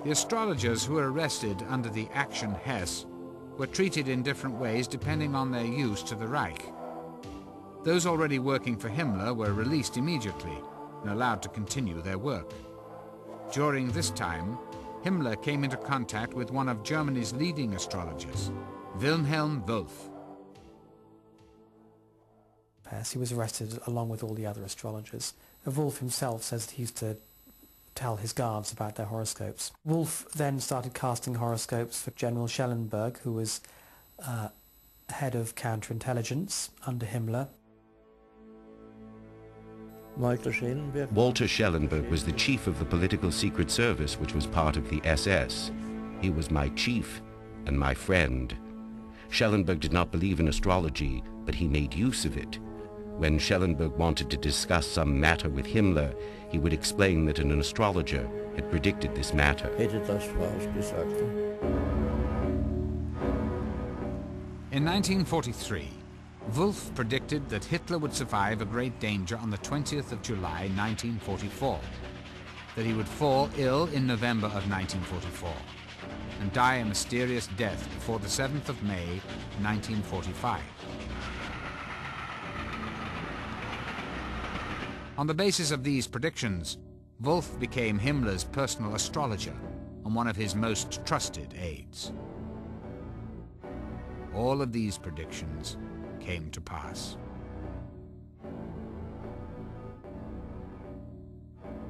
The astrologers who were arrested under the Action Hess were treated in different ways depending on their use to the Reich. Those already working for Himmler were released immediately and allowed to continue their work. During this time, Himmler came into contact with one of Germany's leading astrologers, Wilhelm Wolff. He was arrested along with all the other astrologers. Wolff himself says that he used to tell his guards about their horoscopes. Wolff then started casting horoscopes for General Schellenberg, who was head of counterintelligence under Himmler. Walter Schellenberg was the chief of the political secret service, which was part of the SS. He was my chief and my friend. Schellenberg did not believe in astrology, but he made use of it. When Schellenberg wanted to discuss some matter with Himmler, he would explain that an astrologer had predicted this matter. In 1943, Wolff predicted that Hitler would survive a great danger on the 20th of July 1944, that he would fall ill in November of 1944, and die a mysterious death before the 7th of May 1945. On the basis of these predictions, Wolff became Himmler's personal astrologer and one of his most trusted aides. All of these predictions came to pass.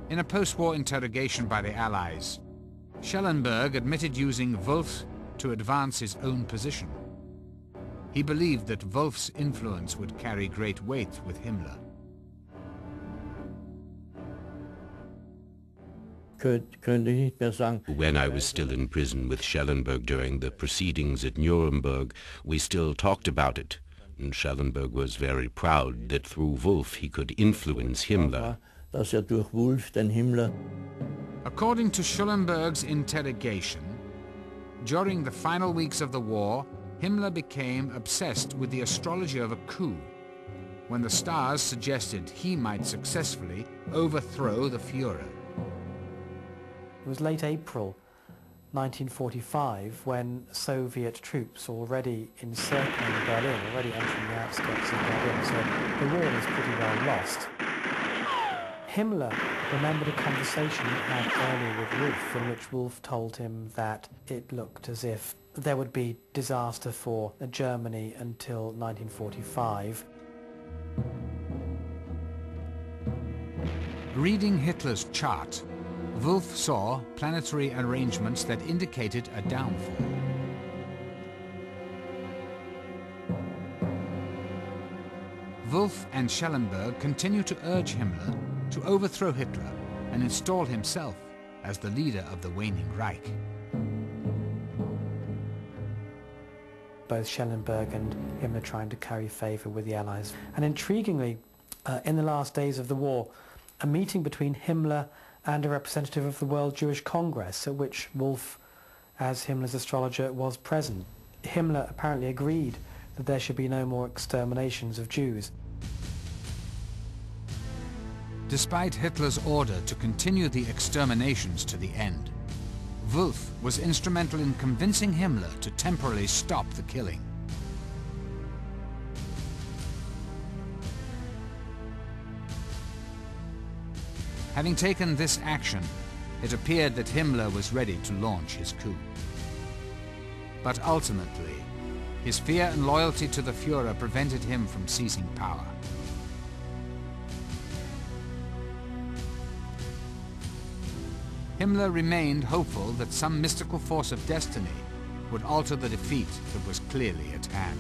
In a post-war interrogation by the Allies, Schellenberg admitted using Wolff to advance his own position. He believed that Wolff's influence would carry great weight with Himmler. When I was still in prison with Schellenberg during the proceedings at Nuremberg, we still talked about it. And Schellenberg was very proud that through Wolff he could influence Himmler. According to Schellenberg's interrogation, during the final weeks of the war, Himmler became obsessed with the astrology of a coup, when the stars suggested he might successfully overthrow the Führer. It was late April 1945 when Soviet troops already encircling Berlin, already entering the outskirts of Berlin, so the war was pretty well lost. Himmler remembered a conversation he had earlier with Wolff, in which Wolff told him that it looked as if there would be disaster for Germany until 1945. Reading Hitler's chart, Wolff saw planetary arrangements that indicated a downfall. Wolff and Schellenberg continued to urge Himmler to overthrow Hitler and install himself as the leader of the waning Reich. Both Schellenberg and Himmler trying to curry favour with the Allies. And intriguingly, in the last days of the war, a meeting between Himmler and a representative of the World Jewish Congress, at which Wolff, as Himmler's astrologer, was present. Himmler apparently agreed that there should be no more exterminations of Jews. Despite Hitler's order to continue the exterminations to the end, Wolff was instrumental in convincing Himmler to temporarily stop the killing. Having taken this action, it appeared that Himmler was ready to launch his coup. But ultimately, his fear and loyalty to the Führer prevented him from seizing power. Himmler remained hopeful that some mystical force of destiny would alter the defeat that was clearly at hand.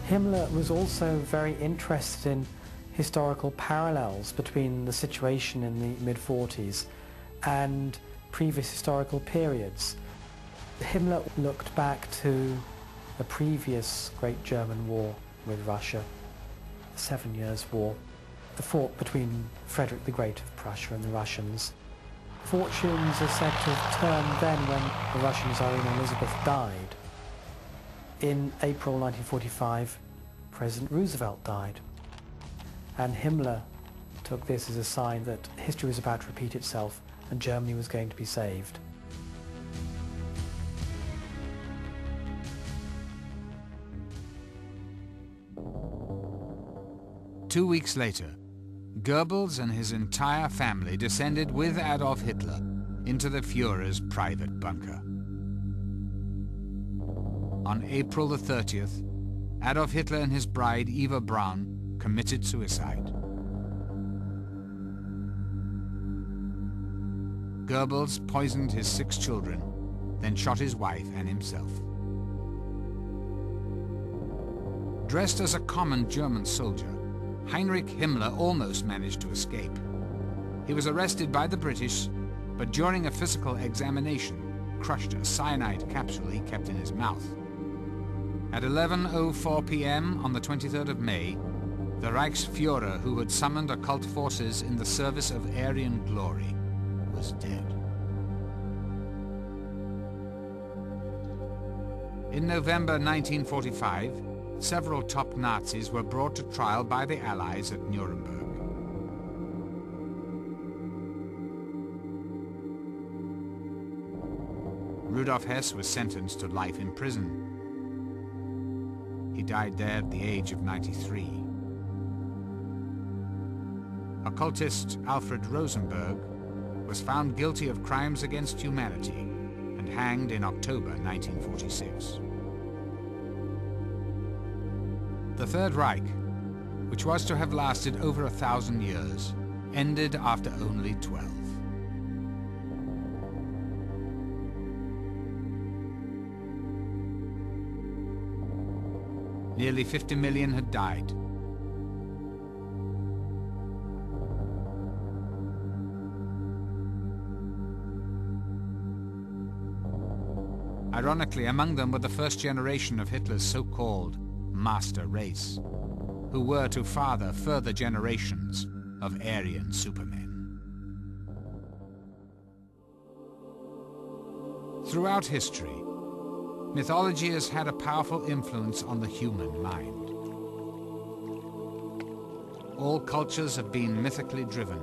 Himmler was also very interested in historical parallels between the situation in the mid-40s and previous historical periods. Himmler looked back to a previous great German war with Russia, the 7 Years' War, the fought between Frederick the Great of Prussia and the Russians. Fortunes are said to have turned then when the Russian Tsarina Elizabeth died. In April 1945, President Roosevelt died, and Himmler took this as a sign that history was about to repeat itself and Germany was going to be saved. Two weeks later, Goebbels and his entire family descended with Adolf Hitler into the Führer's private bunker. On April the 30th, Adolf Hitler and his bride Eva Braun committed suicide. Goebbels poisoned his 6 children, then shot his wife and himself. Dressed as a common German soldier, Heinrich Himmler almost managed to escape. He was arrested by the British, but during a physical examination, crushed a cyanide capsule he kept in his mouth. At 11:04 p.m. on the 23rd of May, the Reichsführer, who had summoned occult forces in the service of Aryan glory, was dead. In November 1945, several top Nazis were brought to trial by the Allies at Nuremberg. Rudolf Hess was sentenced to life in prison. He died there at the age of 93. Occultist Alfred Rosenberg was found guilty of crimes against humanity and hanged in October 1946. The Third Reich, which was to have lasted over 1,000 years, ended after only 12. Nearly 50 million had died. Ironically, among them were the first generation of Hitler's so-called master race, who were to father further generations of Aryan supermen. Throughout history, mythology has had a powerful influence on the human mind. All cultures have been mythically driven.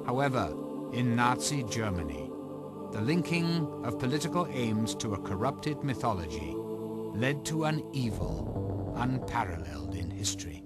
However, in Nazi Germany, the linking of political aims to a corrupted mythology led to an evil unparalleled in history.